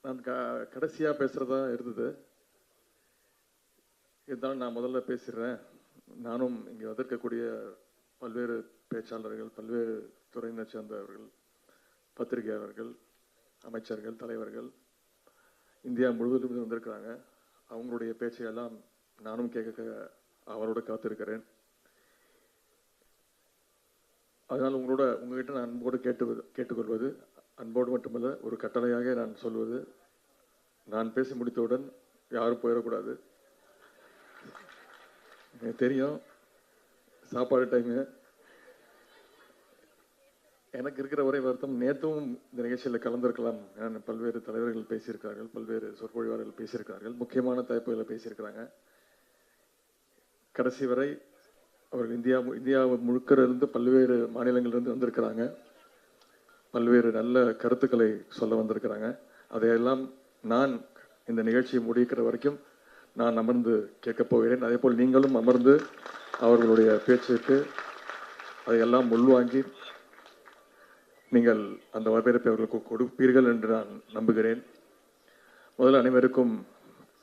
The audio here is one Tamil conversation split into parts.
நான் கடைசியாக பேசுகிறதா இருந்தது. இருந்தாலும் நான் முதல்ல பேசிடுறேன். நானும் இங்கே வந்திருக்கக்கூடிய பல்வேறு பேச்சாளர்கள், பல்வேறு துறையினை சேர்ந்தவர்கள், பத்திரிகையாளர்கள், அமைச்சர்கள், தலைவர்கள் இந்தியா முழுவதும் வந்திருக்கிறாங்க. அவங்களுடைய பேச்சையெல்லாம் நானும் கேட்க அவரோட காத்திருக்கிறேன். அதனால் உங்ககிட்ட நான் அன்போடு கேட்டுக்கொள்வது, அன்போடு மட்டுமல்ல ஒரு கட்டளையாக நான் சொல்வது, நான் பேசி முடித்தவுடன் யாரும் போயிடக்கூடாது. எனக்கு தெரியும் சாப்பாடு டைமு. எனக்கு இருக்கிற ஒரே வருத்தம், நேற்றும் இந்த நிகழ்ச்சியில் கலந்திருக்கலாம். பல்வேறு தலைவர்கள் பேசியிருக்கிறார்கள், பல்வேறு சொற்பொழிவாளர்கள் பேசியிருக்கிறார்கள், முக்கியமான தலைப்புகளை பேசியிருக்கிறாங்க. கடைசி வரை அவர்கள் இந்தியா முழுக்க இருந்து பல்வேறு மாநிலங்களிலிருந்து வந்திருக்கிறாங்க. பல்வேறு நல்ல கருத்துக்களை சொல்ல வந்திருக்கிறாங்க. அதையெல்லாம் நான் இந்த நிகழ்ச்சியை முடிக்கிற வரைக்கும் நான் அமர்ந்து கேட்கப் போகிறேன். அதே போல் நீங்களும் அமர்ந்து அவர்களுடைய பேச்சுக்கு அதையெல்லாம் உள்வாங்கி நீங்கள் அந்த வரவேற்பை அவர்களுக்கு கொடுப்பீர்கள் என்று நான் நம்புகிறேன். முதல்ல அனைவருக்கும்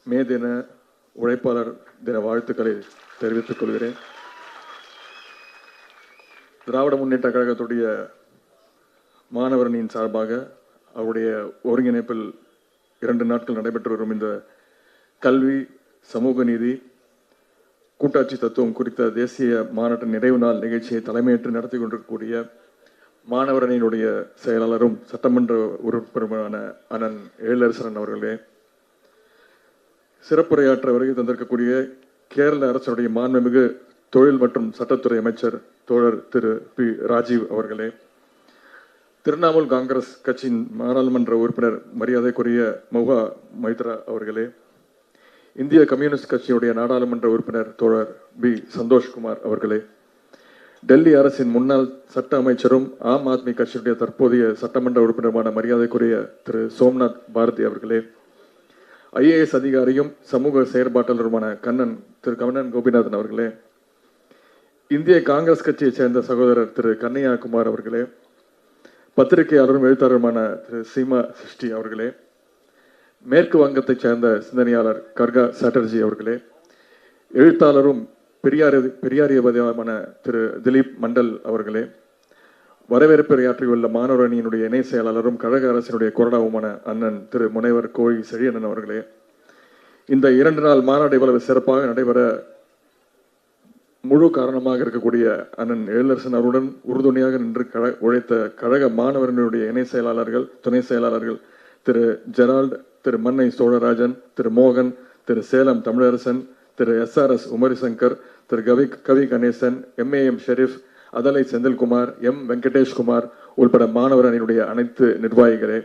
மே தின உழைப்பாளர் தின வாழ்த்துக்களை தெரிவித்துக் கொள்கிறேன். திராவிட முன்னேற்ற கழகத்துடைய மாணவரணியின் சார்பாக அவருடைய ஒருங்கிணைப்பில் 2 நாட்கள் நடைபெற்று வரும் இந்த கல்வி, சமூக நீதி, கூட்டாட்சி தத்துவம் குறித்த தேசிய மாநாட்டு நிறைவு நாள் நிகழ்ச்சியை தலைமையேற்று நடத்தி கொண்டிருக்கக்கூடிய மாணவரணியினுடைய செயலாளரும் சட்டமன்ற உறுப்பினருமான அண்ணன் எழிலரசன் அவர்களே, சிறப்புரையாற்ற வருகை தந்திருக்கக்கூடிய கேரள அரசுடைய மாண்புமிகு தொழில் மற்றும் சட்டத்துறை அமைச்சர் தோழர் திரு பி ராஜீவ் அவர்களே, திரிணாமுல் காங்கிரஸ் கட்சியின் நாடாளுமன்ற உறுப்பினர் மரியாதைக்குரிய மௌகா மைத்ரா அவர்களே, இந்திய கம்யூனிஸ்ட் கட்சியுடைய நாடாளுமன்ற உறுப்பினர் தோழர் பி சந்தோஷ்குமார் அவர்களே, டெல்லி அரசின் முன்னாள் சட்ட அமைச்சரும் ஆம் ஆத்மி கட்சியுடைய தற்போதைய சட்டமன்ற உறுப்பினருமான மரியாதைக்குரிய திரு சோம்நாத் பாரதி அவர்களே, ஐஏஎஸ் அதிகாரியும் சமூக செயற்பாட்டாளருமான திரு கண்ணன் கோபிநாதன் அவர்களே, இந்திய காங்கிரஸ் கட்சியைச் சேர்ந்த சகோதரர் திரு கண்ணையா குமார் அவர்களே, பத்திரிகையாளரும் எழுத்தாளருமான திரு சீமா சிஷ்டி அவர்களே, மேற்கு வங்கத்தைச் சேர்ந்த சிந்தனையாளர் கர்கா சாட்டர்ஜி அவர்களே, எழுத்தாளரும் பெரியாரியவாதியான திரு திலீப் மண்டல் அவர்களே, வரவேற்புரையாற்றியுள்ள மாணவர் அணியினுடைய இணை செயலாளரும் கழக அரசினுடைய கொறடாவுமான அண்ணன் திரு முனைவர் கோழி செழியண்ணன் அவர்களே, இந்த 2 நாள் மாநாடு இவ்வளவு சிறப்பாக நடைபெற முழு காரணமாக இருக்கக்கூடிய அண்ணன் எழிலரசன் அவருடன் உறுதுணையாக நின்று உழைத்த கழக மாணவர்களுடைய இணை செயலாளர்கள், துணை செயலாளர்கள் திரு ஜெரால்ட், திரு மன்னை சோழராஜன், திரு மோகன், திரு சேலம் தமிழரசன், திரு SRS உமரிசங்கர், திரு கவி கணேசன், MAM ஷெரீப், அதலை செந்தில்குமார், M வெங்கடேஷ்குமார் உள்பட மாணவர் அணியினுடைய அனைத்து நிர்வாகிகளே,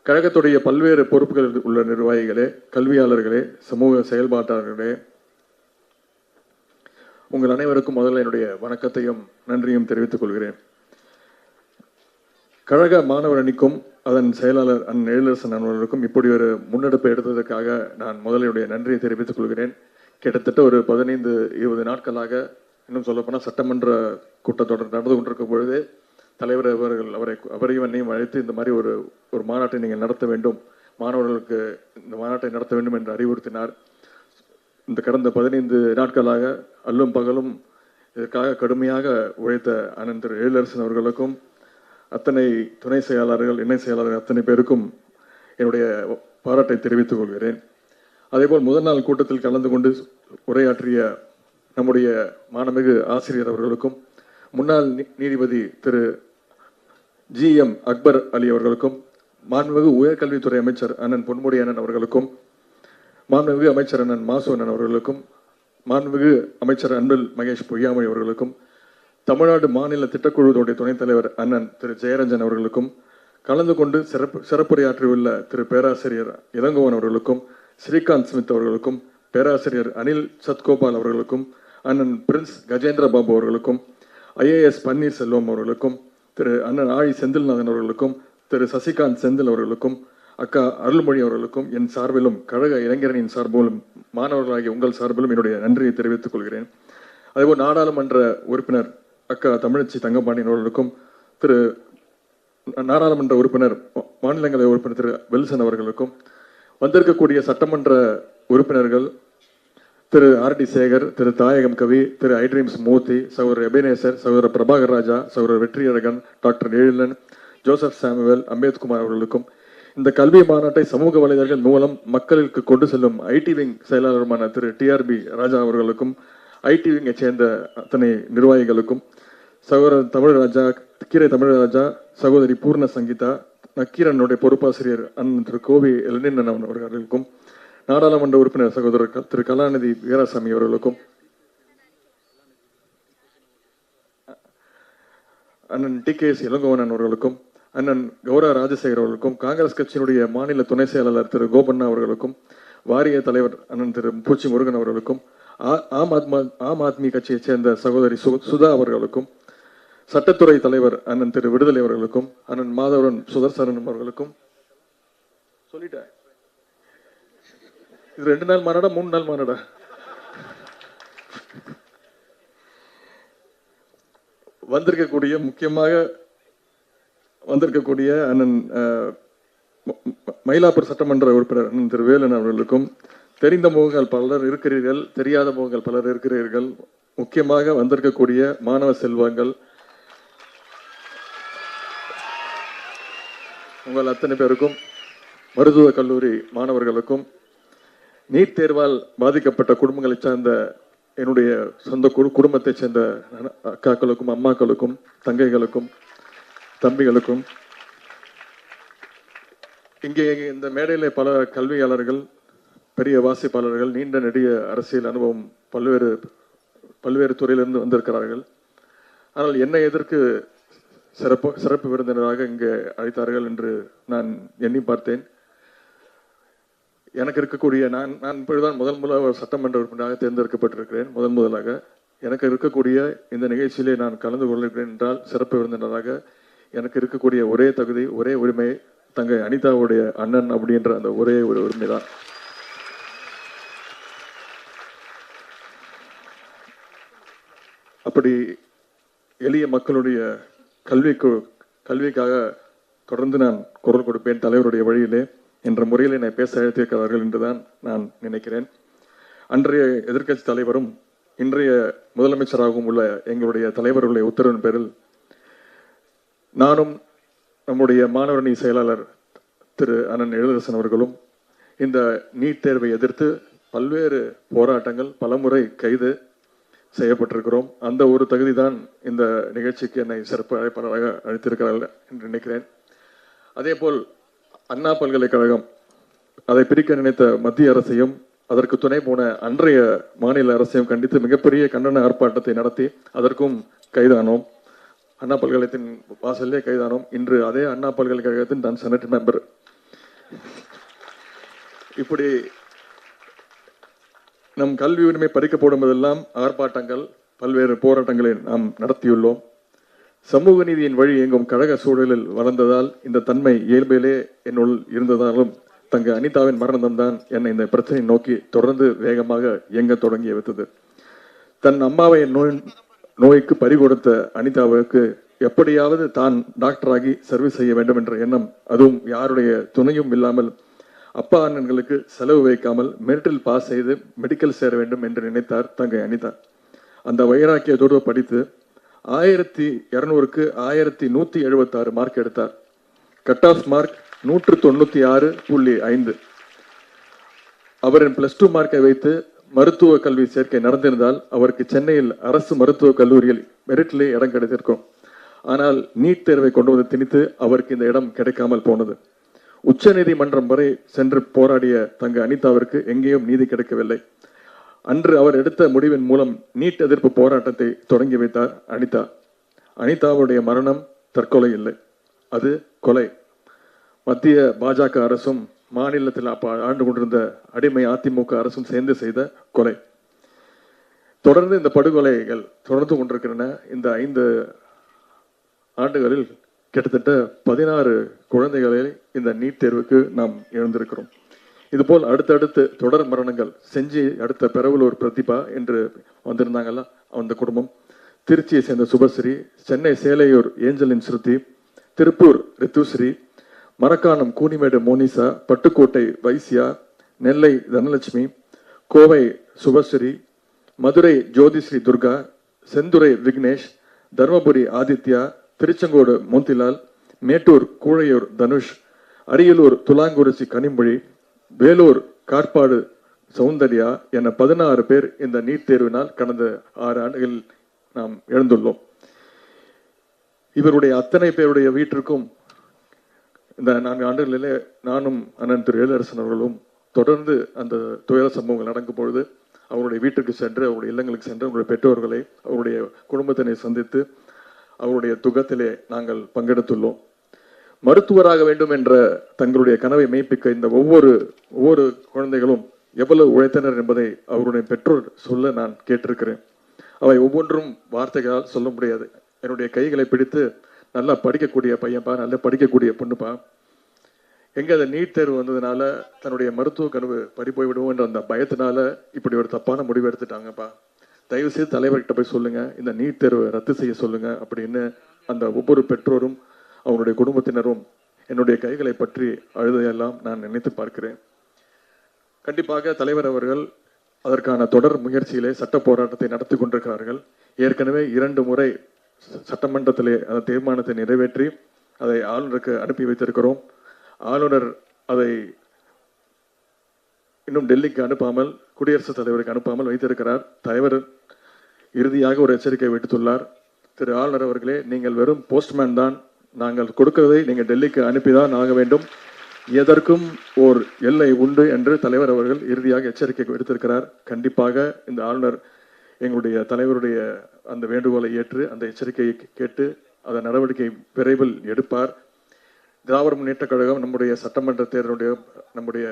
கழகத்துடைய பல்வேறு பொறுப்புகள் உள்ள நிர்வாகிகளே, கல்வியாளர்களே, சமூக செயல்பாட்டாளர்களே, உங்கள் அனைவருக்கும் முதல்ல என்னுடைய வணக்கத்தையும் நன்றியும் தெரிவித்துக் கொள்கிறேன். கழக மாணவர் அணிக்கும் அதன் செயலாளர் அண்ணன் எழிலரசன் அவர்களுக்கும் இப்படி ஒரு முன்னெடுப்பை எடுத்ததற்காக நான் முதலையுடைய நன்றியை தெரிவித்துக் கொள்கிறேன். கிட்டத்தட்ட ஒரு 15-20 நாட்களாக, இன்னும் சொல்லப்போனால் சட்டமன்ற கூட்டத்தொடர் நடந்து கொண்டிருக்கும் பொழுதே தலைவர் அவர்கள் அவரையும் என்னையும் அழைத்து இந்த மாதிரி ஒரு மாநாட்டை நீங்கள் நடத்த வேண்டும், மாணவர்களுக்கு இந்த மாநாட்டை நடத்த வேண்டும் என்று அறிவுறுத்தினார். இந்த கடந்த 15 நாட்களாக அல்லும் பகலும் இதற்காக கடுமையாக உழைத்த அண்ணன் திரு எழிலரசன் அவர்களுக்கும் அத்தனை துணை செயலாளர்கள், இணை செயலாளர்கள் அத்தனை பேருக்கும் என்னுடைய பாராட்டை தெரிவித்துக் கொள்கிறேன். அதேபோல் முதல் நாள் கூட்டத்தில் கலந்து கொண்டு உரையாற்றிய நம்முடைய மாண்புமிகு ஆசிரியர் அவர்களுக்கும், முன்னாள் நீதிபதி திரு GM அக்பர் அலி அவர்களுக்கும், மாண்புமிகு உயர்கல்வித்துறை அமைச்சர் அண்ணன் பொன்முடி அண்ணன் அவர்களுக்கும், மாண்புமிகு அமைச்சர் அண்ணன் மாசு அண்ணன் அவர்களுக்கும், மாண்புமிகு அமைச்சர் அன்பில் மகேஷ் பொய்யாமொழி அவர்களுக்கும், தமிழ்நாடு மாநில திட்டக்குழுவுடைய துணைத் தலைவர் அண்ணன் திரு ஜெயரஞ்சன் அவர்களுக்கும், கலந்து கொண்டு சிறப்புரையாற்றியுள்ள திரு பேராசிரியர் இளங்கோவன் அவர்களுக்கும், ஸ்ரீகாந்த் ஸ்மித் அவர்களுக்கும், பேராசிரியர் அனில் சத்கோபால் அவர்களுக்கும், அண்ணன் பிரின்ஸ் கஜேந்திர பாபு அவர்களுக்கும், IAS பன்னீர்செல்வம் அவர்களுக்கும், திரு அண்ணன் ஆழி செந்தில்நாதன் அவர்களுக்கும், திரு சசிகாந்த் செந்தில் அவர்களுக்கும், அக்கா அருள்மொழி அவர்களுக்கும் என் சார்பிலும் கழக இளைஞரணியின் சார்பிலும் மாணவர்களாகிய உங்கள் சார்பிலும் என்னுடைய நன்றியை தெரிவித்துக் கொள்கிறேன். அதேபோல் நாடாளுமன்ற உறுப்பினர் அக்கா தமிழச்சி தங்கபாண்டியன் அவர்களுக்கும், திரு நாடாளுமன்ற உறுப்பினர் மாநிலங்களவை உறுப்பினர் திரு வில்சன் அவர்களுக்கும், வந்திருக்கக்கூடிய சட்டமன்ற உறுப்பினர்கள் திரு ஆர்.டி. சேகர், திரு தாயகம் கவி, திரு ஐட்ரீம்ஸ் மூர்த்தி, சகோதரர் எபேனேசர், சகோதரர் பிரபாகர் ராஜா, சகோதரர் Vetriyazhagan, doctor Ezhilan, Joseph Samuel, Ambethkumar அவர்களுக்கும், இந்த கல்வி மாநாட்டை சமூக வலைதளங்கள் மூலம் மக்களுக்கு கொண்டு செல்லும் ஐடி விங் செயலாளருமான திரு டிஆர்பி ராஜா அவர்களுக்கும், ஐடி விங்கை சேர்ந்த அத்தனை நிர்வாகிகளுக்கும், சகோதரர் தமிழ்ராஜா, கீரை தமிழ்ராஜா, சகோதரி பூர்ண சங்கீதா, நக்கீரனுடைய பொறுப்பாசிரியர் அண்ணன் திரு கோவி எல்னின் அவர்களுக்கும், நாடாளுமன்ற உறுப்பினர் சகோதரர் திரு கலாநிதி வீராசாமி அவர்களுக்கும், அண்ணன் டி.கே.எஸ். இளங்கோவன் அவர்களுக்கும், அண்ணன் கௌரா ராஜசேகர் அவர்களுக்கும், காங்கிரஸ் கட்சியினுடைய மாநில துணை செயலாளர் திரு கோபண்ணா அவர்களுக்கும், வாரிய தலைவர் அண்ணன் திரு பூச்சி முருகன் அவர்களுக்கும், ஆம் ஆத்மி கட்சியைச் சேர்ந்த சகோதரி சுதா அவர்களுக்கும், சட்டத்துறை தலைவர் அண்ணன் திரு விடுதலை அவர்களுக்கும், அண்ணன் மாதவரன் சுதர்சரன் அவர்களுக்கும் சொல்லிட்டேன். இது 2 நாள் மாநாடா 3 நாள் மாநாடா? முக்கியமாக வந்திருக்கக்கூடிய அண்ணன் மயிலாப்பூர் சட்டமன்ற உறுப்பினர் அண்ணன் திரு வேலன் அவர்களுக்கும், தெரிந்த முகங்கள் பலர் இருக்கிறீர்கள், தெரியாத முகங்கள் பலர் இருக்கிறீர்கள். முக்கியமாக வந்திருக்கக்கூடிய மாணவ செல்வங்கள் உங்கள் அத்தனை பேருக்கும், மருத்துவக் கல்லூரி மாணவர்களுக்கும், நீட் தேர்வால் பாதிக்கப்பட்ட குடும்பங்களை சார்ந்த என்னுடைய சொந்த குடும்பத்தை சேர்ந்த அக்காக்களுக்கும், அம்மாக்களுக்கும், தங்கைகளுக்கும், தம்பிகளுக்கும், இங்கே இந்த மேடையில் பல கல்வியாளர்கள், பெரிய வாசிப்பாளர்கள், நீண்ட நெடிய அரசியல் அனுபவம் பல்வேறு துறையிலிருந்து வந்திருக்கிறார்கள். ஆனால் என்னை எதற்கு சிறப்பு விருந்தினராக இங்கே அழைத்தார்கள் என்று நான் எண்ணி பார்த்தேன். எனக்கு இருக்கக்கூடிய நான் இப்பொழுதுதான் முதலாக சட்டமன்ற உறுப்பினராக தேர்ந்தெடுக்கப்பட்டிருக்கிறேன். முதலாக எனக்கு இருக்கக்கூடிய இந்த நிகழ்ச்சியிலே நான் கலந்து கொள்கிறேன் என்றால் சிறப்பு விருந்தினராக எனக்கு இருக்கக்கூடிய ஒரே தகுதி, ஒரே உரிமை தங்கை அனிதாவுடைய அண்ணன் அப்படின்ற அந்த ஒரே ஒரு உரிமைதான். அப்படி எளிய மக்களுடைய கல்விக்காக தொடர்ந்து நான் குரல் கொடுப்பேன் தலைவருடைய வழியிலே என்ற முறையில் என்னை பேச அழைத்திருக்கிறார்கள் என்றுதான் நான் நினைக்கிறேன். அன்றைய எதிர்க்கட்சி தலைவரும் இன்றைய முதலமைச்சராகவும் உள்ள எங்களுடைய தலைவர்களுடைய உத்தரவின் பேரில் நானும் நம்முடைய மாணவரணி செயலாளர் திரு அண்ணன் எழிலரசன் அவர்களும் இந்த நீட் தேர்வை எதிர்த்து பல்வேறு போராட்டங்கள், பலமுறை கைது செய்யப்பட்டிருக்கிறோம். அந்த ஒரு தகுதி தான் இந்த நிகழ்ச்சிக்கு என்னை சிறப்பு அழைப்பாளராக அழைத்திருக்கிறார்கள் என்று நினைக்கிறேன். அதேபோல் அண்ணா பல்கலைக்கழகம் அதை பிரிக்க நினைத்த மத்திய அரசையும் அதற்கு துணை போன அன்றைய மாநில அரசையும் கண்டித்து மிகப்பெரிய கண்டன ஆர்ப்பாட்டத்தை நடத்தி அதற்கும் கைதானோம். அண்ணா பல்கலைக்கழகத்தின் வாசலே கைதானோம். இன்று அதே அண்ணா பல்கலைக்கழகத்தின் நான் செனட் மெம்பர். இப்படி நம் கல்வி உரிமை பறிக்கப்படும் போதெல்லாம் ஆர்ப்பாட்டங்கள், பல்வேறு போராட்டங்களை நாம் நடத்தியுள்ளோம். சமூக நீதியின் வழி இயங்கும் கழக சூழலில் வளர்ந்ததால் இந்த தன்மை இயல்பிலே என்னுள் இருந்ததாலும் தங்க அனிதாவின் மரணம் தான் என்னை இந்த பிரச்சனை நோக்கி தொடர்ந்து வேகமாக இயங்க தொடங்கி வைத்தது. தன் அம்மாவை நோய்க்கு பறிகொடுத்த அனிதாவுக்கு எப்படியாவது தான் டாக்டராகி சர்வீஸ் செய்ய வேண்டும் என்ற எண்ணம், அதுவும் யாருடைய துணையும் இல்லாமல் அப்பா அண்ணன்களுக்கு செலவு வைக்காமல் மெரிட்டில் பாஸ் செய்து மெடிக்கல் சேர வேண்டும் என்று நினைத்தார் தங்கை அனிதா. அந்த வைராக்கியத்தோடு படித்து 1200க்கு 1176 மார்க் எடுத்தார். Cut off mark 196.5. அவரின் +2 மார்க்கை வைத்து மருத்துவ கல்வி சேர்க்கை நடந்திருந்தால் அவருக்கு சென்னையில் அரசு மருத்துவக் கல்லூரியில் மெரிட்டிலே இடம் கிடைத்திருக்கும். ஆனால் நீட் தேர்வை கொண்டு வந்து திணித்து அவருக்கு இந்த இடம் கிடைக்காமல் போனது. உச்ச நீதிமன்றம் வரை சென்று போராடிய தங்க அனிதாவிற்கு எங்கேயும் நீதி கிடைக்கவில்லை. அன்று அவர் எடுத்த முடிவின் மூலம் நீட் எதிர்ப்பு போராட்டத்தை தொடங்கி வைத்தார் அனிதா. அனிதாவுடைய மரணம் தற்கொலை இல்லை, அது கொலை. மத்திய பாஜக அரசும் மாநிலத்தில் ஆண்டு கொண்டிருந்த அடிமை அதிமுக அரசும் சேர்ந்து செய்த கொலை. தொடர்ந்து இந்த படுகொலைகள் தொடர்ந்து கொண்டிருக்கின்றன. இந்த 5 ஆண்டுகளில் கிட்டத்தட்ட 16 குழந்தைகளை இந்த நீட் தேர்வுக்கு நாம் இழந்திருக்கிறோம். இதுபோல் அடுத்தடுத்து தொடர் மரணங்கள். செஞ்சி அடுத்த பெரவலூர் பிரதிபா என்று வந்திருந்தாங்கல்ல, அந்த குடும்பம், திருச்சியை சேர்ந்த சுபஸ்ரீ, சென்னை சேலையூர் ஏஞ்சலின் ஸ்ருதி, திருப்பூர் ரித்துஸ்ரீ, மரக்காணம் கூனிமேடு மோனிசா, பட்டுக்கோட்டை வைசியா, நெல்லை தனலட்சுமி, கோவை சுபஸ்ரீ, மதுரை ஜோதிஸ்ரீ துர்கா, செந்துரை விக்னேஷ், தர்மபுரி ஆதித்யா, திருச்செங்கோடு மோந்திலால், மேட்டூர் கூழையூர் தனுஷ், அரியலூர் துலாங்குறிச்சி கனிமொழி, வேலூர் காட்பாடு சௌந்தர்யா என 16 பேர் இந்த நீட் தேர்வினால் கடந்த 6 ஆண்டுகளில் நாம் எழுந்துள்ளோம். இவருடைய அத்தனை பேருடைய வீட்டிற்கும் இந்த 4 ஆண்டுகளிலே நானும் அண்ணன் திரு எழிலரசன் அவர்களும் தொடர்ந்து அந்த துயர சம்பவங்கள் நடக்கும் பொழுது அவருடைய வீட்டுக்கு சென்று, அவருடைய இல்லங்களுக்கு சென்று, அவருடைய பெற்றோர்களை, அவருடைய குடும்பத்தினை சந்தித்து அவருடைய துக்கத்திலே நாங்கள் பங்கெடுத்துள்ளோம். மருத்துவராக வேண்டும் என்ற தங்களுடைய கனவை மெய்ப்பிக்க இந்த ஒவ்வொரு குழந்தைகளும் எவ்வளவு உழைத்தனர் என்பதை அவருடைய பெற்றோர் சொல்ல நான் கேட்டிருக்கிறேன். அவை ஒவ்வொன்றும் வார்த்தைகளால் சொல்ல முடியாது. என்னுடைய கைகளை பிடித்து, நல்லா படிக்கக்கூடிய பையன்பா, நல்லா படிக்கக்கூடிய பொண்ணுப்பா, எங்க அந்த நீட் தேர்வு வந்ததுனால தன்னுடைய மருத்துவ கனவு பறி போய்விடுவோம் என்ற அந்த பயத்தினால இப்படி ஒரு தப்பான முடிவு எடுத்துட்டாங்கப்பா, தயவு செய்து தலைவர்கிட்ட போய் சொல்லுங்க, இந்த நீட் தேர்வை ரத்து செய்ய சொல்லுங்க அப்படின்னு அந்த ஒவ்வொரு பெற்றோரும் அவருடைய குடும்பத்தினரும் என்னுடைய கைகளை பற்றி அழுதையெல்லாம் நான் நினைத்து பார்க்கிறேன். கண்டிப்பாக தலைவர் அவர்கள் அதற்கான தொடர் முயற்சியிலே சட்ட போராட்டத்தை நடத்தி கொண்டிருக்கிறார்கள். ஏற்கனவே 2 முறை சட்டமன்றத்திலே அந்த தீர்மானத்தை நிறைவேற்றி அதை ஆளுநருக்கு அனுப்பி வைத்திருக்கிறோம். ஆளுநர் அதை இன்னும் டெல்லிக்கு அனுப்பாமல், குடியரசுத் தலைவருக்கு அனுப்பாமல் வைத்திருக்கிறார். தலைவர் இறுதியாக ஒரு எச்சரிக்கை விடுத்துள்ளார். திரு ஆளுநர் அவர்களே, நீங்கள் வெறும் போஸ்ட்மேன் தான், நாங்கள் கொடுக்கிறதை நீங்கள் டெல்லிக்கு அனுப்பிதான் ஆக வேண்டும், எதற்கும் ஓர் எல்லை உண்டு என்று தலைவர் அவர்கள் இறுதியாக எச்சரிக்கை விடுத்திருக்கிறார். கண்டிப்பாக இந்த ஆளுநர் எங்களுடைய தலைவருடைய அந்த வேண்டுகோளை ஏற்று அந்த எச்சரிக்கையை கேட்டு அதன் நடவடிக்கை விரைவில் எடுப்பார். திராவிட முன்னேற்ற கழகம் நம்முடைய சட்டமன்ற தேர்தலுடைய நம்முடைய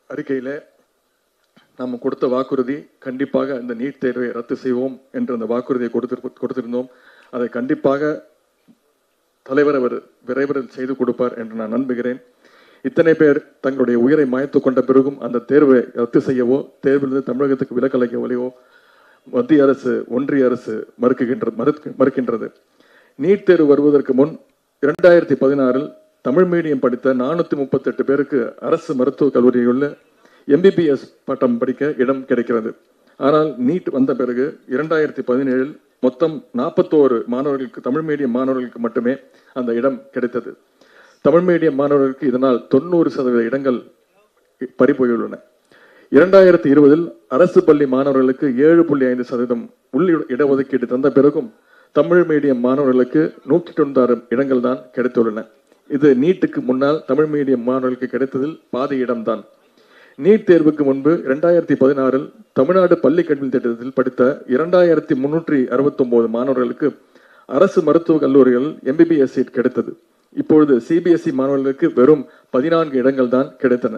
அறிக்கையில நாம் கொடுத்த வாக்குறுதி, கண்டிப்பாக இந்த நீட் தேர்வை ரத்து செய்வோம் என்று அந்த வாக்குறுதியை கொடுத்திருந்தோம். அதை கண்டிப்பாக தலைவர் அவர் விரைவில் செய்து கொடுப்பார் என்று நான் நம்புகிறேன். இத்தனை பேர் தங்களுடைய உயிரை மாய்த்து கொண்ட பிறகும் அந்த தேர்வை ரத்து செய்யவோ, தேர்விலிருந்து தமிழகத்துக்கு விலக்களிக்கவோ மத்திய அரசு, ஒன்றிய அரசு மறுக்கின்றது. நீட் தேர்வு வருவதற்கு முன் 2016 தமிழ் மீடியம் படித்த 438 பேருக்கு அரசு மருத்துவக் கல்லூரியில் MBBS பட்டம் படிக்க இடம் கிடைக்கிறது. ஆனால் நீட் வந்த பிறகு 2017 மொத்தம் 41 மாணவர்களுக்கு, தமிழ் மீடியம் மாணவர்களுக்கு மட்டுமே அந்த இடம் கிடைத்தது. தமிழ் மீடியம் மாணவர்களுக்கு இதனால் 90% இடங்கள் பறிபோயுள்ளன. 2020 அரசு பள்ளி மாணவர்களுக்கு 7.5% உள் இடஒதுக்கீடு தந்த பிறகும் தமிழ் மீடியம் மாணவர்களுக்கு 196 இடங்கள் தான் கிடைத்துள்ளன. இது நீட்டுக்கு முன்னால் தமிழ் மீடியம் மாணவர்களுக்கு கிடைத்ததில் பாதி இடம்தான். நீட் தேர்வுக்கு முன்பு 2016 தமிழ்நாடு பள்ளி கல்வி திட்டத்தில் படித்த 2369 மாணவர்களுக்கு அரசு மருத்துவக் கல்லூரிகள் MBBS சீட் கிடைத்தது. இப்பொழுது CBSE மாணவர்களுக்கு வெறும் 14 இடங்கள் தான் கிடைத்தன.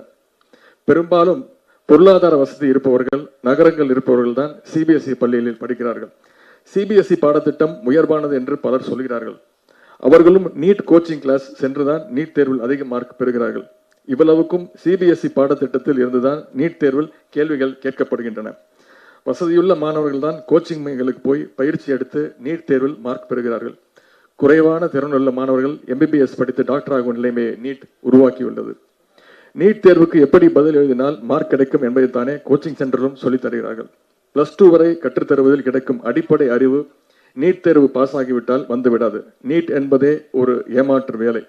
பெரும்பாலும் பொருளாதார வசதி இருப்பவர்கள், நகரங்கள் இருப்பவர்கள் தான் CBSE பள்ளிகளில் படிக்கிறார்கள். CBSE பாடத்திட்டம் உயர்வானது என்று பலர் சொல்கிறார்கள். அவர்களும் நீட் கோச்சிங் கிளாஸ் சென்றுதான் நீட் தேர்வில் அதிக மார்க் பெறுகிறார்கள். இவ்வளவுக்கும் CBSE பாடத்திட்டத்தில் இருந்துதான் நீட் தேர்வில் கேள்விகள் கேட்கப்படுகின்றன. வசதியுள்ள மாணவர்கள் தான் கோச்சிங் மையங்களுக்கு போய் பயிற்சி எடுத்து நீட் தேர்வில் மார்க் பெறுகிறார்கள். குறைவான திறனுள்ள மாணவர்கள் MBBS படித்து டாக்டர் ஆகும் நிலைமையை நீட் உருவாக்கியுள்ளது. நீட் தேர்வுக்கு எப்படி பதில் எழுதினால் மார்க் கிடைக்கும் என்பதைத்தானே கோச்சிங் சென்டரும் சொல்லித் தருகிறார்கள். +2 வரை கற்றுத்தருவதில் கிடைக்கும் அடிப்படை அறிவு நீட் தேர்வு பாஸ் ஆகிவிட்டால் வந்துவிடாது. நீட் என்பதே ஒரு ஏமாற்று வேலை.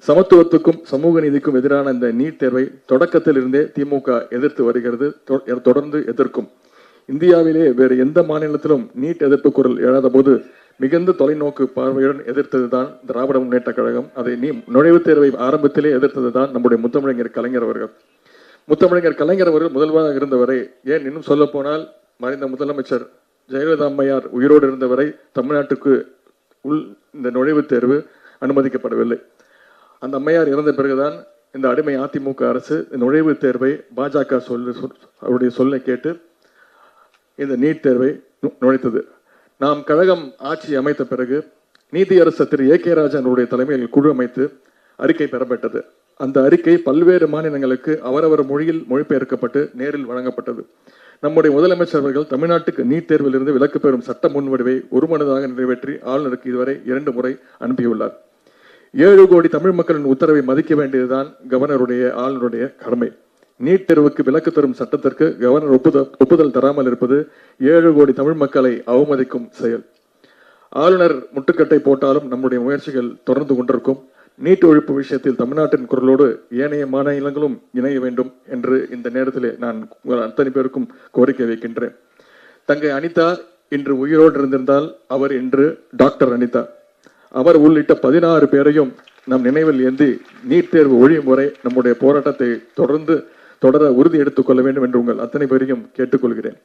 சமத்துவத்துக்கும் சமூக நீதிக்கும் எதிரான இந்த நீட் தேர்வை தொடக்கத்தில் இருந்தே திமுக எதிர்த்து வருகிறது, தொடர்ந்து எதிர்க்கும். இந்தியாவிலே வேறு எந்த மாநிலத்திலும் நீட் எதிர்ப்பு குரல் எழாத போது மிகுந்த தொலைநோக்கு பார்வையுடன் எதிர்த்ததுதான் திராவிட முன்னேற்ற கழகம். அதை நுழைவுத் தேர்வை ஆரம்பத்திலே எதிர்த்ததுதான் நம்முடைய முத்தமிழர் கலைஞர் அவர்கள். முத்தமிழர் கலைஞர் அவர்கள் முதல்வராக இருந்தவரை, ஏன் இன்னும் சொல்ல போனால் மறைந்த முதலமைச்சர் ஜெயலலிதா அம்மையார் உயிரோடு இருந்தவரை தமிழ்நாட்டுக்கு இந்த நுழைவுத் தேர்வு அனுமதிக்கப்படவில்லை. அந்த அம்மையார் இறந்த பிறகுதான் இந்த அடிமை அதிமுக அரசு நுழைவுத் தேர்வை பாஜக அவருடைய சொல்லை கேட்டு இந்த நீட் தேர்வை நுழைத்தது. நாம் கழகம் ஆட்சி அமைத்த பிறகு நீதியரசர் திரு A.K. ராஜனுடைய தலைமையில் குழு அமைத்து அறிக்கை பெறப்பட்டது. அந்த அறிக்கை பல்வேறு மாநிலங்களுக்கு அவரவர் மொழியில் மொழிபெயர்க்கப்பட்டு நேரில் வழங்கப்பட்டது. நம்முடைய முதலமைச்சர் அவர்கள் தமிழ்நாட்டுக்கு நீட் தேர்வில் இருந்து விலக்கு பெறும் சட்ட முன்வடிவை ஒருமனதாக நிறைவேற்றி ஆளுநருக்கு இதுவரை 2 முறை அனுப்பியுள்ளார். 7 கோடி தமிழ் மக்களின் உத்தரவை மதிக்க வேண்டியதுதான் கவர்னருடைய ஆளுநருடைய கடமை. நீட் தேர்வுக்கு விலக்கு தரும் சட்டத்திற்கு கவர்னர் ஒப்புதல் தராமல் இருப்பது 7 கோடி தமிழ் மக்களை அவமதிக்கும் செயல். ஆளுநர் முட்டுக்கட்டை போட்டாலும் நம்முடைய முயற்சிகள் தொடர்ந்து கொண்டிருக்கும். நீட் ஒழிப்பு விஷயத்தில் தமிழ்நாட்டின் குரலோடு ஏனைய மாநிலங்களும் இணைய வேண்டும் என்று இந்த நேரத்தில் நான் அத்தனை பேருக்கும் கோரிக்கை வைக்கின்றேன். தங்கை அனிதா இன்று உயிரோடு இருந்திருந்தால் அவர் இன்று டாக்டர் அனிதா. அவர் உள்ளிட்ட 16 பேரையும் நம் நினைவில் ஏந்தி நீட் தேர்வு ஒழியும் வரை நம்முடைய போராட்டத்தை தொடர உறுதி எடுத்துக் கொள்ள வேண்டும் என்று உங்கள் அத்தனை பேரையும் கேட்டுக்கொள்கிறேன்.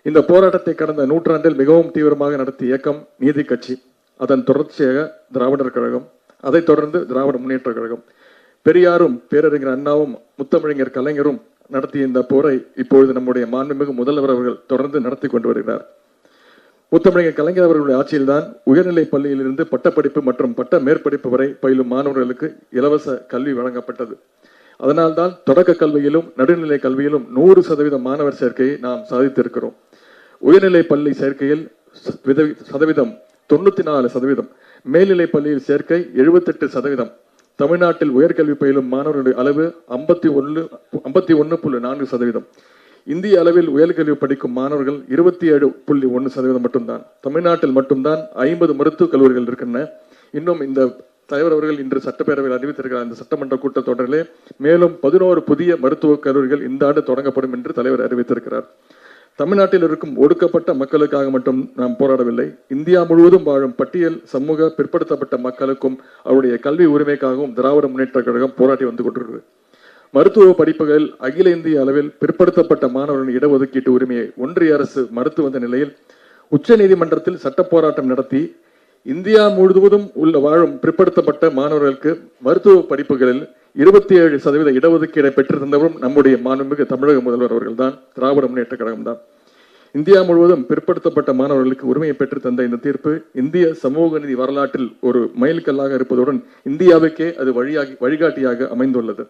இந்த போராட்டத்தை கடந்த நூற்றாண்டில் மிகவும் தீவிரமாக நடத்திய இயக்கம் நீதி கட்சி, அதன் தொடர்ச்சியாக திராவிடர் கழகம், அதைத் தொடர்ந்து திராவிட முன்னேற்ற கழகம். பெரியாரும் பேரறிஞர் அண்ணாவும் முத்தமிழர் கலைஞரும் நடத்திய இந்த போரை இப்பொழுது நம்முடைய மாண்புமிகு முதல்வர் அவர்கள் தொடர்ந்து நடத்தி கொண்டு வருகிறார். முத்தமிழர் கலைஞர் அவர்களுடைய ஆட்சியில்தான் உயர்நிலை பள்ளியிலிருந்து பட்டப்படிப்பு மற்றும் பட்ட மேற்படிப்பு வரை பயிலும் மாணவர்களுக்கு இலவச கல்வி வழங்கப்பட்டது. அதனால்தான் தொடக்க கல்வியிலும் நடுநிலை கல்வியிலும் 100% மாணவர் சேர்க்கையை நாம் சாதித்திருக்கிறோம். உயர்நிலை பள்ளி சேர்க்கையில் சதவீதம் 94%, மேல்நிலை பள்ளியில் சேர்க்கை 78%. தமிழ்நாட்டில் உயர்கல்வி பயிலும் மாணவர்களுடைய அளவு 51.4%. இந்திய அளவில் உயர்கல்வி படிக்கும் மாணவர்கள் 27.1% மட்டும்தான். தமிழ்நாட்டில் மட்டும்தான் 50 மருத்துவக் கல்லூரிகள் இருக்கின்றன. இன்னும் இந்த தலைவர் அவர்கள் இன்று சட்டப்பேரவையில் அறிவித்திருக்கிறார். இந்த சட்டமன்ற கூட்டத்தொடரிலே மேலும் 11 புதிய மருத்துவக் கல்லூரிகள் இந்த ஆண்டு தொடங்கப்படும் என்று தலைவர் அறிவித்திருக்கிறார். தமிழ்நாட்டில் இருக்கும் ஒடுக்கப்பட்ட மக்களுக்காக மட்டும் நாம் போராடவில்லை. இந்தியா முழுவதும் வாழும் பட்டியல் சமூக பிற்படுத்தப்பட்ட மக்களுக்கும் அவருடைய கல்வி உரிமைக்காகவும் திராவிட முன்னேற்ற கழகம் போராட்டி வந்து கொண்டிருக்கிறது. மருத்துவ படிப்புகளில் அகில இந்திய அளவில் பிற்படுத்தப்பட்ட மாணவர்களின் இடஒதுக்கீட்டு உரிமையை ஒன்றிய அரசு மறுத்து வந்த நிலையில் உச்ச நீதிமன்றத்தில் சட்ட போராட்டம் நடத்தி இந்தியா முழுவதும் வாழும் பிற்படுத்தப்பட்ட மாணவர்களுக்கு மருத்துவ படிப்புகளில் 27% இடஒதுக்கீடை பெற்றிருந்தவரும் நம்முடைய மாண்புமிகு தமிழக முதல்வர் அவர்கள் தான், திராவிட முன்னேற்ற கழகம் தான். இந்தியா முழுவதும் பிற்படுத்தப்பட்ட மாணவர்களுக்கு உரிமையை பெற்று தந்த இந்த தீர்ப்பு இந்திய சமூக நீதி வரலாற்றில் ஒரு மைல்கல்லாக இருப்பதுடன் இந்தியாவுக்கே அது வழிகாட்டியாக அமைந்துள்ளது.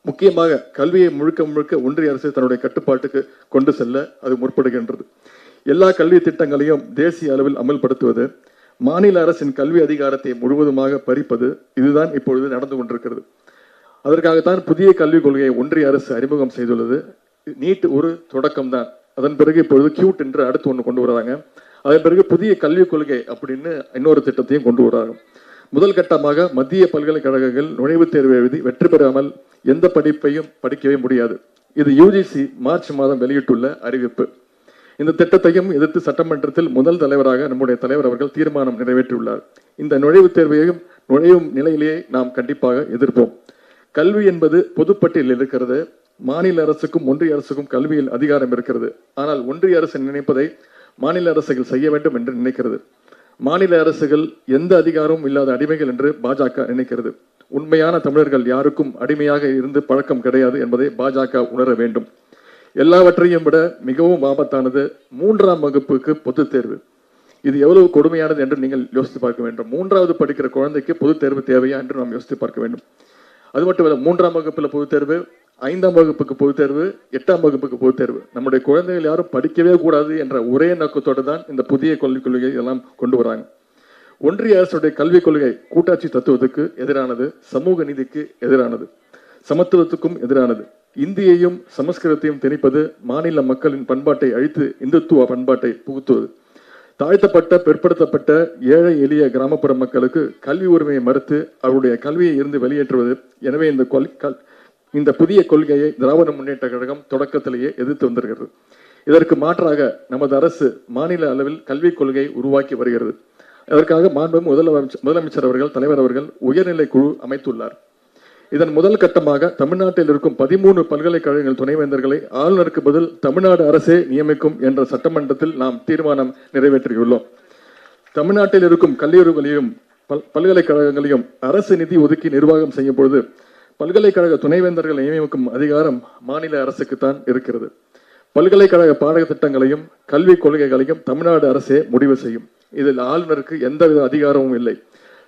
முக்கியமாக கல்வியை முழுக்க ஒன்றிய அரசு தன்னுடைய கட்டுப்பாட்டுக்கு கொண்டு செல்ல அது முற்படுகின்றது. எல்லா கல்வி திட்டங்களையும் தேசிய அளவில் அமல்படுத்துவது, மாநில அரசின் கல்வி அதிகாரத்தை முழுவதுமாக பறிப்பது, இதுதான் இப்பொழுது நடந்து கொண்டிருக்கிறது. அதற்காகத்தான் புதிய கல்விக் கொள்கையை ஒன்றிய அரசு அறிமுகம் செய்துள்ளது. நீட் ஒரு தொடக்கம் தான். அதன் பிறகு இப்பொழுது கியூட் என்று அடுத்து ஒன்று கொண்டு வராங்க. அதன் பிறகு புதிய கல்விக் கொள்கை அப்படின்னு இன்னொரு திட்டத்தையும் கொண்டு வராங்க. முதல் கட்டமாக மத்திய பல்கலைக்கழகங்கள் நுழைவுத் தேர்வு எழுதி வெற்றி பெறாமல் எந்த படிப்பையும் படிக்கவே முடியாது. இது யுஜிசி மார்ச் மாதம் வெளியிட்டுள்ள அறிவிப்பு. இந்த திட்டத்தையும் எதிர்த்து சட்டமன்றத்தில் முதல் தலைவராக நம்முடைய தலைவர் அவர்கள் தீர்மானம் நிறைவேற்றியுள்ளார். இந்த நுழைவுத் தேர்வையும் நுழையும் நிலையிலேயே நாம் கண்டிப்பாக எதிர்ப்போம். கல்வி என்பது பொதுப்பட்டியலில் இருக்கிறது. மாநில அரசுக்கும் ஒன்றிய அரசுக்கும் கல்வியில் அதிகாரம் இருக்கிறது. ஆனால் ஒன்றிய அரசு நினைப்பதை மாநில அரசுகள் செய்ய வேண்டும் என்று நினைக்கிறது. மாநில அரசுகள் எந்த அதிகாரமும் இல்லாத அடிமைகள் என்று பாஜக நினைக்கிறது. உண்மையான தமிழர்கள் யாருக்கும் அடிமையாக இருந்து பழக்கம் கிடையாது என்பதை பாஜக உணர வேண்டும். எல்லாவற்றையும் விட மிகவும் ஆபத்தானது 3ஆம் வகுப்புக்கு பொதுத் தேர்வு. இது எவ்வளவு கொடுமையானது என்று நீங்கள் யோசித்து பார்க்க வேண்டும். 3வது படிக்கிற குழந்தைக்கு பொதுத் தேர்வு தேவையா என்று நாம் யோசித்து பார்க்க வேண்டும். அது மட்டுமல்ல, 3ஆம் வகுப்புல பொதுத் தேர்வு, 5ஆம் வகுப்புக்கு பொதுத் தேர்வு, 8ஆம் வகுப்புக்கு பொதுத் தேர்வு. நம்முடைய குழந்தைகள் யாரும் படிக்கவே கூடாது என்ற ஒரே நோக்கத்தோடு தான் இந்த புதிய கல்விக் கொள்கை எல்லாம் கொண்டு வராங்க. ஒன்றிய அரசுடைய கல்விக் கொள்கை கூட்டாட்சி தத்துவத்துக்கு எதிரானது, சமூக நீதிக்கு எதிரானது, சமத்துவத்துக்கும் எதிரானது. இந்தியையும் சமஸ்கிருதத்தையும் திணிப்பது, மாநில மக்களின் பண்பாட்டை அழித்து இந்துத்துவ பண்பாட்டை புகுத்துவது, தாழ்த்தப்பட்ட பிற்படுத்தப்பட்ட ஏழை எளிய கிராமப்புற மக்களுக்கு கல்வி உரிமையை மறுத்து அவருடைய கல்வியை இருந்து வெளியேற்றுவது. எனவே இந்த புதிய கொள்கையை திராவிட முன்னேற்ற கழகம் தொடக்கத்திலேயே எதிர்த்து வந்திருக்கிறது. இதற்கு மாற்றாக நமது அரசு மாநில அளவில் கல்விக் கொள்கை உருவாக்கி வருகிறது. அதற்காக மாண்பு முதலமைச்சர் அவர்கள், தலைவர் அவர்கள் உயர்நிலை குழு அமைத்துள்ளார். இதன் முதல் கட்டமாக தமிழ்நாட்டில் இருக்கும் 13 பல்கலைக்கழகங்கள் துணைவேந்தர்களை ஆளுநருக்கு பதில் தமிழ்நாடு அரசே நியமிக்கும் என்ற சட்டமன்றத்தில் நாம் தீர்மானம் நிறைவேற்றியுள்ளோம். தமிழ்நாட்டில் இருக்கும் கல்லூரிகளையும் பல்கலைக்கழகங்களையும் அரசு நிதி ஒதுக்கி நிர்வாகம் செய்யும் பொழுது பல்கலைக்கழக துணைவேந்தர்களை நியமிக்கும் அதிகாரம் மாநில அரசுக்குத்தான் இருக்கிறது. பல்கலைக்கழக பாடத்திட்டங்களையும் கல்விக் கொள்கைகளையும் தமிழ்நாடு அரசே முடிவு செய்யும். இதில் ஆளுநருக்கு எந்தவித அதிகாரமும் இல்லை.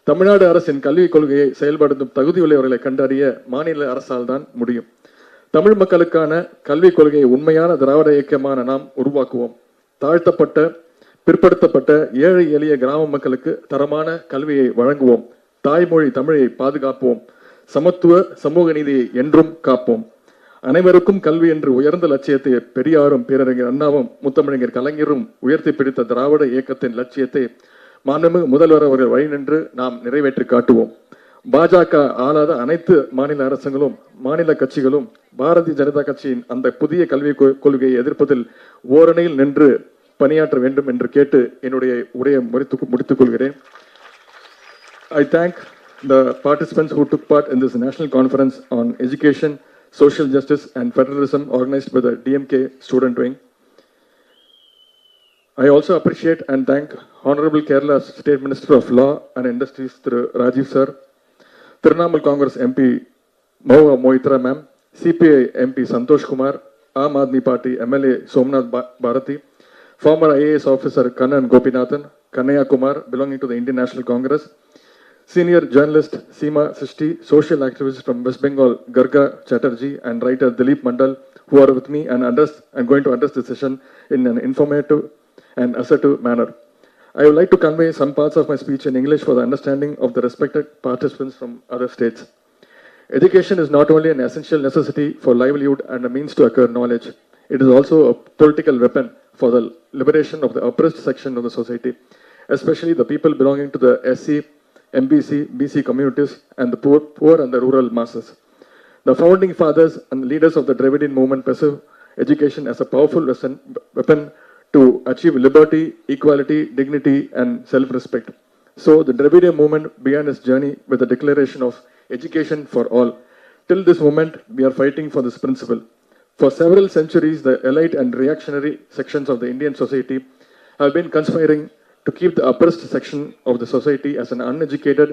தமிழ்நாடு அரசின் கல்விக் கொள்கையை செயல்படுத்தும் தகுதியுள்ளவர்களை கண்டறிய மாநில அரசால் தான் முடியும். தமிழ் மக்களுக்கான கல்விக் கொள்கையை உண்மையான திராவிட இயக்கமான நாம் உருவாக்குவோம். தாழ்த்தப்பட்ட பிற்படுத்தப்பட்ட ஏழை எளிய கிராம மக்களுக்கு தரமான கல்வியை வழங்குவோம். தாய்மொழி தமிழை பாதுகாப்போம். சமத்துவ சமூக நீதியை என்றும் காப்போம். அனைவருக்கும் கல்வி என்று உயர்ந்த லட்சியத்தை பெரியாரும் பேரறிஞர் அண்ணாவும் முத்தமிழர் கலைஞரும் உயர்த்தி பிடித்த திராவிட இயக்கத்தின் லட்சியத்தை மாண்புமிகு முதல்வர் அவர்கள் வழி நின்று நாம் நிறைவேற்றி காட்டுவோம். பாஜக ஆளாத அனைத்து மாநில அரசுகளும் மாநில கட்சிகளும் பாரதிய ஜனதா கட்சியின் அந்த புதிய கல்விக் கொள்கையை எதிர்ப்பதில் ஓரணியில் நின்று பணியாற்ற வேண்டும் என்று கேட்டு என்னுடைய உரையை முடித்துக் கொள்கிறேன். I thank the participants who took part in this national conference on education, social justice and federalism organized by the DMK student wing. I also appreciate and thank Honorable Kerala State Minister of Law and Industries through Rajiv sir, Trinamool Congress MP Mahua Moitra ma'am, CPI MP Santosh Kumar, Aam Aadmi Party MLA Somnath Bharati, former IAS officer Kannan Gopinathan, Kannaya Kumar belonging to the Indian National Congress, senior journalist Seema Sishti, social activist from West Bengal Garga Chatterjee, and writer Dilip Mandal, who are with me and going to address the session in an informative and assertive manner. I would like to convey some parts of my speech in English for the understanding of the respected participants from other states. Education is not only an essential necessity for livelihood and a means to acquire knowledge, it is also a political weapon for the liberation of the oppressed section of the society, especially the people belonging to the SC, MBC, BC communities and the poor and the rural masses. The founding fathers and leaders of the Dravidian movement perceive education as a powerful weapon to achieve liberty, equality, dignity and self-respect. So the Dravidian movement began its journey with the declaration of education for all. Till this moment, we are fighting for this principle. For several centuries, the elite and reactionary sections of the Indian society have been conspiring to keep the oppressed section of the society as an uneducated,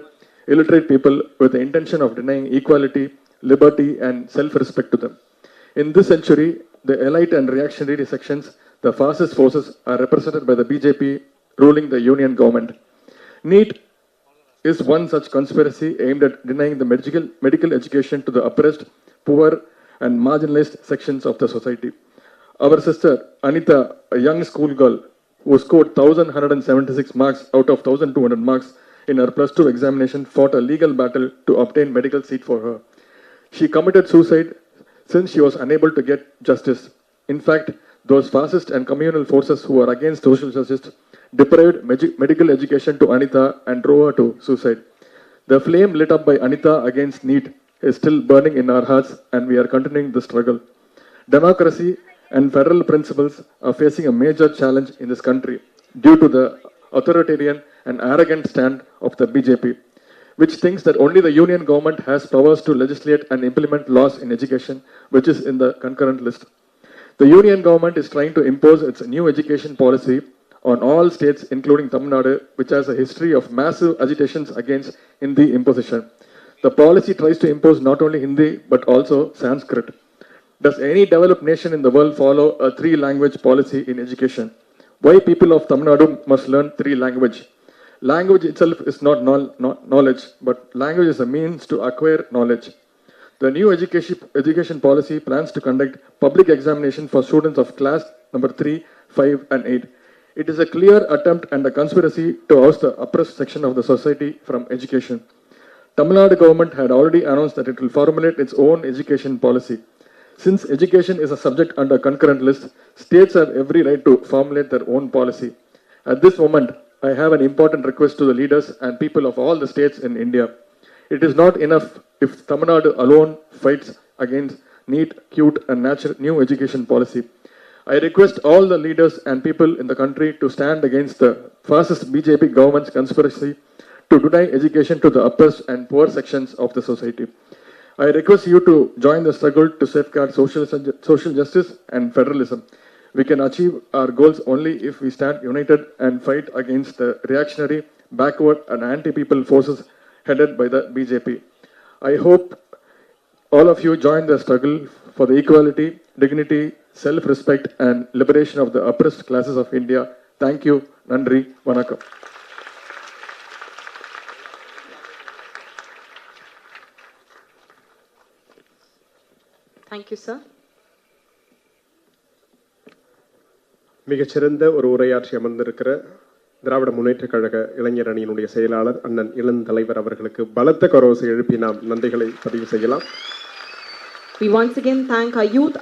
illiterate people with the intention of denying equality, liberty and self-respect to them. In this century, the elite and reactionary sections, the fascist forces, are represented by the BJP ruling the union government. NEET is one such conspiracy aimed at denying the medical education to the oppressed, poor and marginalized sections of the society. Our sister Anita, a young schoolgirl who scored 1,176 marks out of 1,200 marks in her plus 2 examination, fought a legal battle to obtain medical seat for her. She committed suicide since she was unable to get justice. In fact, those fascist and communal forces who are against social justice deprived medical education to Anita and drove her to suicide. The flame lit up by Anita against NEET is still burning in our hearts and we are continuing the struggle. Democracy and federal principles are facing a major challenge in this country due to the authoritarian and arrogant stand of the BJP, which thinks that only the union government has powers to legislate and implement laws in education, which is in the concurrent list. The union government is trying to impose its new education policy on all states, including Tamil Nadu, which has a history of massive agitations against Hindi imposition. The policy tries to impose not only Hindi, but also Sanskrit. Does any developed nation in the world follow a 3-language policy in education? Why people of Tamil Nadu must learn 3 languages? Language itself is not knowledge, but language is a means to acquire knowledge. The new education policy plans to conduct public examination for students of class number 3, 5 and 8. It is a clear attempt and a conspiracy to oust the oppressed section of the society from education. Tamil Nadu government had already announced that it will formulate its own education policy. Since education is a subject under concurrent list, states have every right to formulate their own policy. At this moment, I have an important request to the leaders and people of all the states in India. It is not enough if Tamil Nadu alone fights against NEET, CUTE and new education policy. I request all the leaders and people in the country to stand against the fascist BJP government's conspiracy to deny education to the oppressed and poor sections of the society. I request you to join the struggle to safeguard social justice and federalism. We can achieve our goals only if we stand united and fight against the reactionary, backward and anti-people forces headed by the BJP. I hope all of you join the struggle for the equality, dignity, self-respect and liberation of the oppressed classes of India. Thank you. Nandri. Vanakkam. Thank you, sir. மிகச்சிறந்த ஒரு உரையாற்றி அமர்ந்திருக்கிற திராவிட முன்னேற்றக் கழக இளைஞர் அணியினுடைய செயலாளர் அண்ணன் இளந்தலைவர் அவர்களுக்கு பலத்த கரோசை எழுப்பி நாம் நன்றிகளை பதிவு செய்யலாம். We once again thank our youth